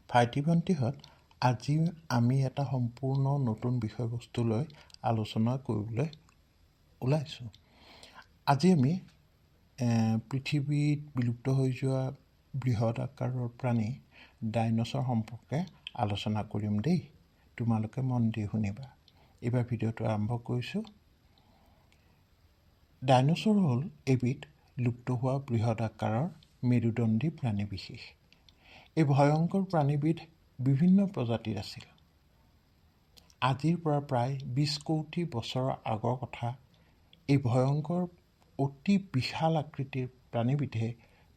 ভাইটি ভণ্টিহঁত, আজি আমি এটা সম্পূৰ্ণ নতুন বিষয়বস্তু লৈ আলোচনা কৰিবলৈ ওলাইছোঁ। আজি আমি পৃথিৱীত বিলুপ্ত হৈ যোৱা বৃহৎ আকাৰৰ প্ৰাণী ডাইনছৰ সম্পৰ্কে আলোচনা কৰিম দেই। তোমালোকে মন দি শুনিবা। এইবাৰ ভিডিঅ'টো আৰম্ভ কৰিছোঁ। ডাইনছৰ হ'ল এবিধ লুপ্ত হোৱা বৃহৎ আকাৰৰ মেৰুদণ্ডী প্ৰাণী বিশেষ। এই ভয়ংকৰ প্ৰাণীবিধ বিভিন্ন প্ৰজাতিৰ আছিল। আজিৰ পৰা প্ৰায় ২০ কোটি বছৰৰ আগৰ কথা। এই ভয়ংকৰ অতি বিশাল আকৃতিৰ প্ৰাণীবিধে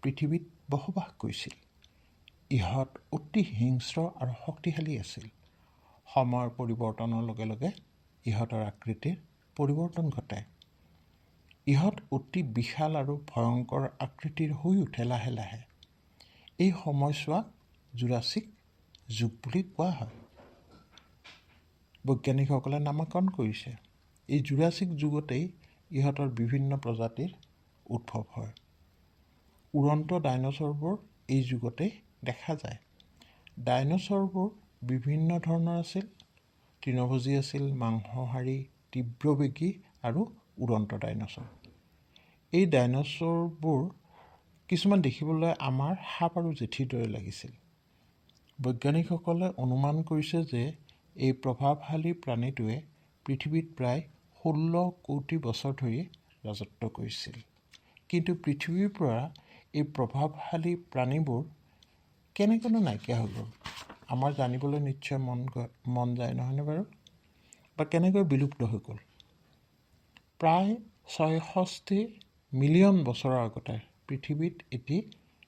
পৃথিৱীত বসবাস কৰিছিল। ইহঁত অতি হিংস্ৰ আৰু শক্তিশালী আছিল। সময়ৰ পৰিৱৰ্তনৰ লগে লগে ইহঁতৰ আকৃতিৰ পৰিৱৰ্তন ঘটে। ইহঁত অতি বিশাল আৰু ভয়ংকৰ আকৃতিৰ হৈ উঠে লাহে লাহে। এই সময়ছোৱাক জুৰাছিক যুগ বুলি কোৱা হয়। বৈজ্ঞানিকসকলে নামাকৰণ কৰিছে। এই জুৰাছিক যুগতেই ইহঁতৰ বিভিন্ন প্ৰজাতিৰ উদ্ভৱ হয়। উড়ন্ত ডাইনছৰবোৰ এই যুগতেই দেখা যায়। ডাইনছৰবোৰ বিভিন্ন ধৰণৰ আছিল। তৃণভোজী আছিল, মাংসাহাৰী, তীব্ৰবেগী আৰু উড়ন্ত ডাইনছৰ। এই ডাইনছৰবোৰ কিছুমান দেখিবলৈ আমাৰ সাপ আৰু জেঠীৰ দৰে লাগিছিল। বৈজ্ঞানিকসকলে অনুমান কৰিছে যে এই প্ৰভাৱশালী প্ৰাণীটোৱে পৃথিৱীত প্ৰায় 16 কোটি বছৰ ধৰি ৰাজত্ব কৰিছিল। কিন্তু পৃথিৱীৰ পৰা এই প্ৰভাৱশালী প্ৰাণীবোৰ কেনেকৈনো নাইকিয়া হৈ গ'ল? আমাৰ জানিবলৈ নিশ্চয় মন যায়, নহয়নে বাৰু? বা কেনেকৈ বিলুপ্ত হৈ গ'ল? প্ৰায় ৬৬ মিলিয়ন বছৰৰ আগতে পৃথিৱীত এটি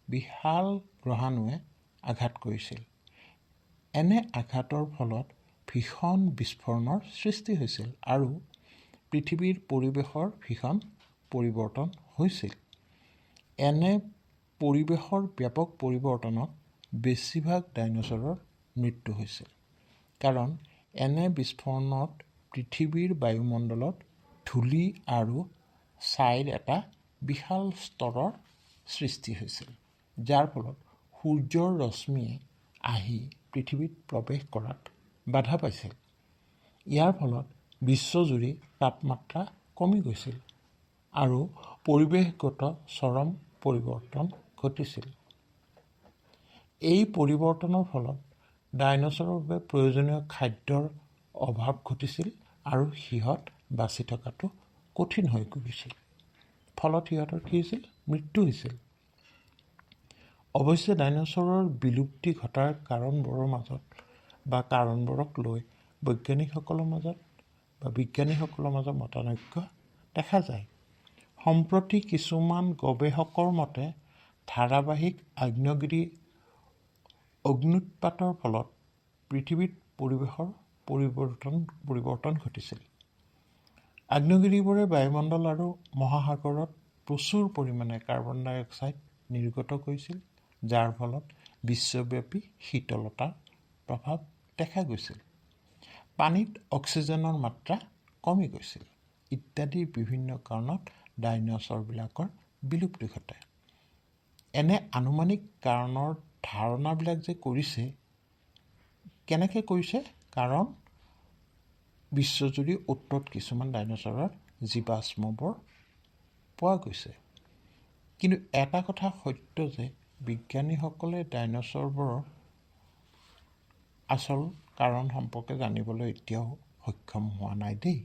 বিশাল গ্ৰহাণুৱে আঘাত কৰিছিল। এনে আঘাতৰ ফলত ভীষণ বিস্ফোৰণৰ সৃষ্টি হৈছিল আৰু পৃথিৱীৰ পৰিৱেশৰ ভীষণ পৰিৱৰ্তন হৈছিল। এনে পৰিৱেশৰ ব্যাপক পৰিৱৰ্তনত বেছিভাগ ডাইনছৰৰ মৃত্যু হৈছিল। কাৰণ এনে বিস্ফোৰণত পৃথিৱীৰ বায়ুমণ্ডলত ধূলি আৰু ছাইৰ এটা বিশাল স্তৰৰ সৃষ্টি হৈছিল, যাৰ ফলত সূৰ্যৰ ৰশ্মিয়ে আহি পৃথিৱীত প্ৰৱেশ কৰাত বাধা পাইছিল। ইয়াৰ ফলত বিশ্বজুৰি তাপমাত্ৰা কমি গৈছিল আৰু পৰিৱেশগত চৰম পৰিৱৰ্তন ঘটিছিল। এই পৰিৱৰ্তনৰ ফলত ডাইনছৰৰ বাবে প্ৰয়োজনীয় খাদ্যৰ অভাৱ ঘটিছিল আৰু সিহঁত বাচি থকাটো কঠিন হৈ পৰিছিল। ফলত সিহঁতৰ কি হৈছিল? মৃত্যু হৈছিল। অৱশ্যে ডাইনছৰৰ বিলুপ্তি ঘটাৰ কাৰণবোৰক লৈ বিজ্ঞানীসকলৰ মাজত মতানৈক্য দেখা যায়। সম্প্ৰতি কিছুমান গৱেষকৰ মতে ধাৰাবাহিক আগ্নেয়গিৰি অগ্ন্যুৎপাতৰ ফলত পৃথিৱীত পৰিৱেশৰ পৰিৱৰ্তন ঘটিছিল। আগ্নেয়গিৰিবোৰে বায়ুমণ্ডল আৰু মহাসাগৰত প্ৰচুৰ পৰিমাণে কাৰ্বন ডাই অক্সাইড নিৰ্গত কৰিছিল, যাৰ ফলত বিশ্বব্যাপী শীতলতাৰ প্ৰভাৱ দেখা গৈছিল। পানীত অক্সিজেনৰ মাত্ৰা কমি গৈছিল ইত্যাদি বিভিন্ন কাৰণত ডাইনছৰবিলাকৰ বিলুপ্তি ঘটে। এনে আনুমানিক কাৰণৰ ধাৰণাবিলাক যে কৰিছে, কেনেকৈ কৰিছে? কাৰণ বিশ্বজুৰি অ'ত কিছুমান ডাইনছৰৰ জীৱাশ্মবোৰ পোৱা গৈছে। কিন্তু এটা কথা সত্য যে বিজ্ঞানীসকলে ডাইনছৰবোৰৰ আচল কাৰণ সম্পৰ্কে জানিবলৈ এতিয়াও সক্ষম হোৱা নাই দেই।